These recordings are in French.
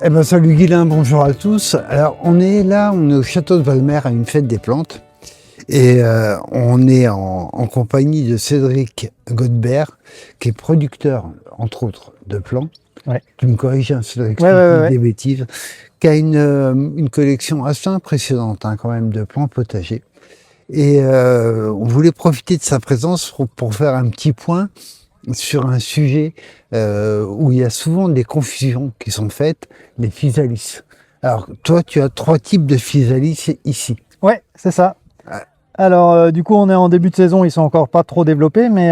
Eh ben, salut Guilain, bonjour à tous. Alors on est au château de Valmer à une fête des plantes et on est en compagnie de Cédric Godbert qui est producteur entre autres de plants. Ouais. Tu me corriges, hein, Cédric, si Ouais, je dis ouais. des bêtises. Qui a une collection assez impressionnante quand même de plants potagers. Et on voulait profiter de sa présence pour faire un petit point sur un sujet où il y a souvent des confusions qui sont faites, les physalis. Alors, toi, tu as 3 types de physalis ici. Ouais, c'est ça. Ah. Alors, du coup, on est en début de saison, ils sont encore pas trop développés, mais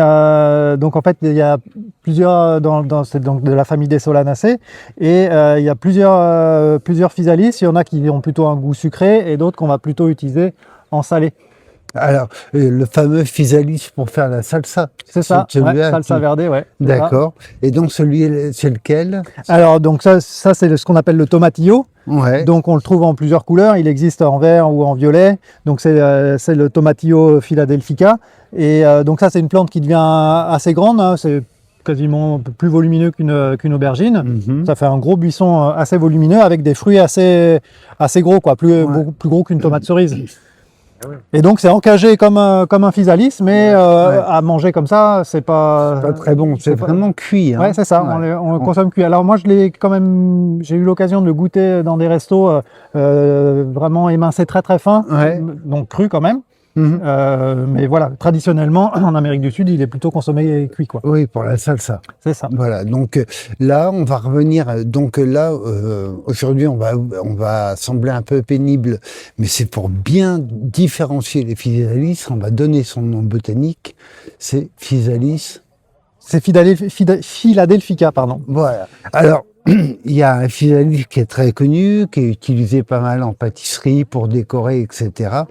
donc en fait, il y a plusieurs c'est donc de la famille des Solanacées, et il y a plusieurs physalis. Il y en a qui ont plutôt un goût sucré et d'autres qu'on va plutôt utiliser en salé. Alors, le fameux physalis pour faire la salsa. C'est ça, ouais, salsa verde, ouais. D'accord. Et donc, celui, c'est lequel? Alors, donc ça c'est ce qu'on appelle le tomatillo. Ouais. Donc on le trouve en plusieurs couleurs, il existe en vert ou en violet, donc c'est le Tomatillo philadelphica, et donc ça c'est une plante qui devient assez grande, hein. C'est quasiment plus volumineux qu'une aubergine. Ça fait un gros buisson assez volumineux avec des fruits assez gros, quoi, beaucoup plus gros qu'une tomate cerise. Et donc c'est encagé comme un physalis, mais à manger comme ça, c'est pas très bon. C'est vraiment cuit. Hein. Ouais, c'est ça. Ouais. On le consomme cuit. Alors moi, j'ai eu l'occasion de le goûter dans des restos vraiment émincé très très fin, donc cru quand même. Mais voilà, traditionnellement, en Amérique du Sud, il est plutôt consommé cuit, quoi. Oui, pour la salsa. C'est ça. Voilà, donc là, on va revenir. Donc là, aujourd'hui, on va sembler un peu pénible, mais c'est pour bien différencier les physalis. On va donner son nom botanique. C'est physalis. C'est Philadelphica, pardon. Voilà. Alors, il y a un physalis qui est très connu, qui est utilisé pas mal en pâtisserie pour décorer, etc.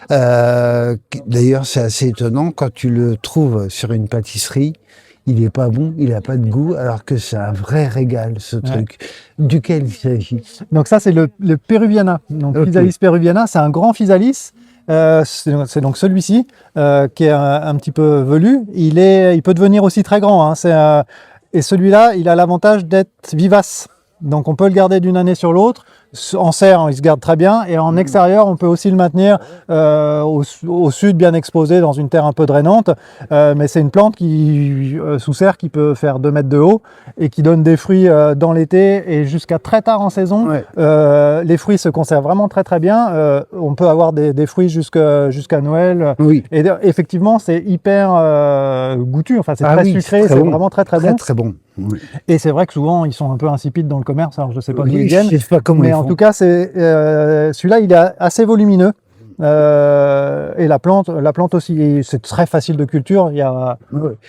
D'ailleurs, c'est assez étonnant quand tu le trouves sur une pâtisserie. Il n'est pas bon, il n'a pas de goût, alors que c'est un vrai régal, ce truc. Duquel il s'agit? Donc ça, c'est le Peruviana. Donc Physalis peruviana, c'est un grand physalis. C'est donc celui-ci qui est un petit peu velu. Il peut devenir aussi très grand. Hein. Et celui-là, il a l'avantage d'être vivace. Donc on peut le garder d'une année sur l'autre. En serre, il se garde très bien. Et en extérieur, on peut aussi le maintenir au sud, bien exposé, dans une terre un peu drainante. Mais c'est une plante sous serre qui peut faire 2 mètres de haut et qui donne des fruits dans l'été et jusqu'à très tard en saison. Les fruits se conservent vraiment très très bien. On peut avoir des fruits jusqu'à Noël. Oui. Et effectivement, c'est hyper goûtu. Enfin, c'est très sucré. C'est vraiment très très bon. Très bon. Oui. Et c'est vrai que souvent, ils sont un peu insipides dans le commerce. Alors, je ne sais pas d'où ils viennent. Je sais pas comment mais en tout cas, celui-là, il est assez volumineux. Et la plante aussi, c'est très facile de culture. Il y a,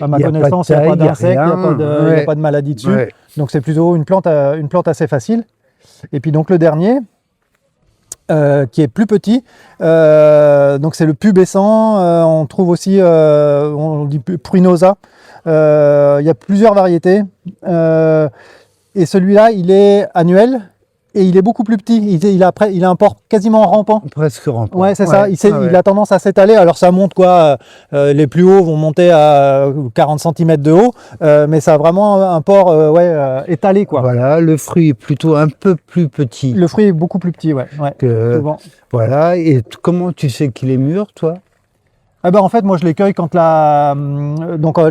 à ma connaissance, il n'y a pas d'insectes, il n'y a pas de maladie dessus. Donc, c'est plutôt une plante assez facile. Et puis, donc, le dernier, qui est plus petit, donc c'est le pubescent. On trouve aussi, on dit pruinosa. Il y a plusieurs variétés. Et celui-là, il est annuel et il est beaucoup plus petit. Il a un port quasiment rampant. Presque rampant. Ouais, c'est ça. Il a tendance à s'étaler. Alors ça monte quoi. Les plus hauts vont monter à 40 cm de haut, mais ça a vraiment un port étalé, quoi. Voilà, le fruit est plutôt un peu plus petit. Le fruit est beaucoup plus petit, souvent. Voilà. Et comment tu sais qu'il est mûr, toi? En fait, moi, je les cueille quand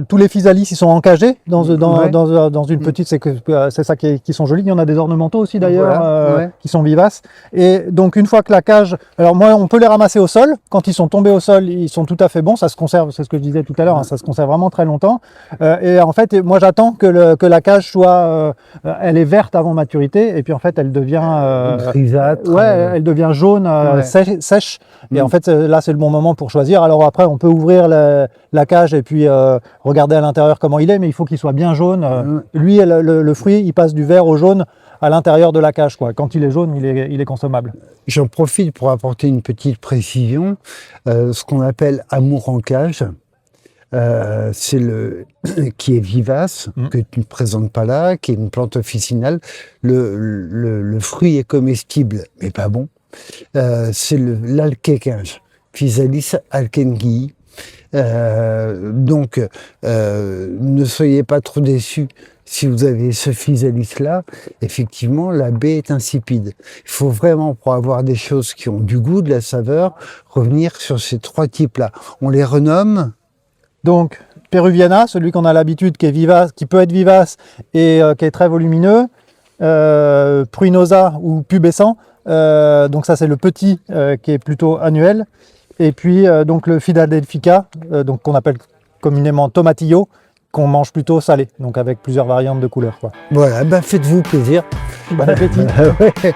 tous les physalis, ils sont encagés dans une petite. C'est ça qui sont jolis. Il y en a des ornementaux aussi d'ailleurs, qui sont vivaces. Et donc, une fois que la cage, alors moi, on peut les ramasser au sol. Quand ils sont tombés au sol, ils sont tout à fait bons. Ça se conserve. C'est ce que je disais tout à l'heure. Hein, ça se conserve vraiment très longtemps. Et en fait, moi, j'attends que la cage soit, elle est verte avant maturité. Et puis en fait, elle devient grisâtre. Elle devient jaune, sèche. Et en fait, là, c'est le bon moment pour choisir. Alors après, on peut ouvrir la cage et puis regarder à l'intérieur comment il est, mais il faut qu'il soit bien jaune. Lui, le fruit, il passe du vert au jaune à l'intérieur de la cage, quoi. Quand il est jaune, il est consommable. J'en profite pour apporter une petite précision. Ce qu'on appelle amour en cage, c'est qui est vivace, que tu ne présentes pas là, qui est une plante officinale. Le fruit est comestible, mais pas bon. C'est l'alquéquinge, Physalis alkengi. Donc, ne soyez pas trop déçus Si vous avez ce physalis-là, effectivement, la baie est insipide. Il faut vraiment, pour avoir des choses qui ont du goût, de la saveur, revenir sur ces 3 types-là. On les renomme. Donc, Peruviana, celui qu'on a l'habitude, qui est vivace, qui peut être vivace et qui est très volumineux. Pruinosa ou pubescent, donc ça c'est le petit qui est plutôt annuel. Et puis donc le Philadelphica, donc qu'on appelle communément tomatillo, qu'on mange plutôt salé, donc avec plusieurs variantes de couleurs, quoi. Voilà, ben faites-vous plaisir. Bon appétit. Ouais.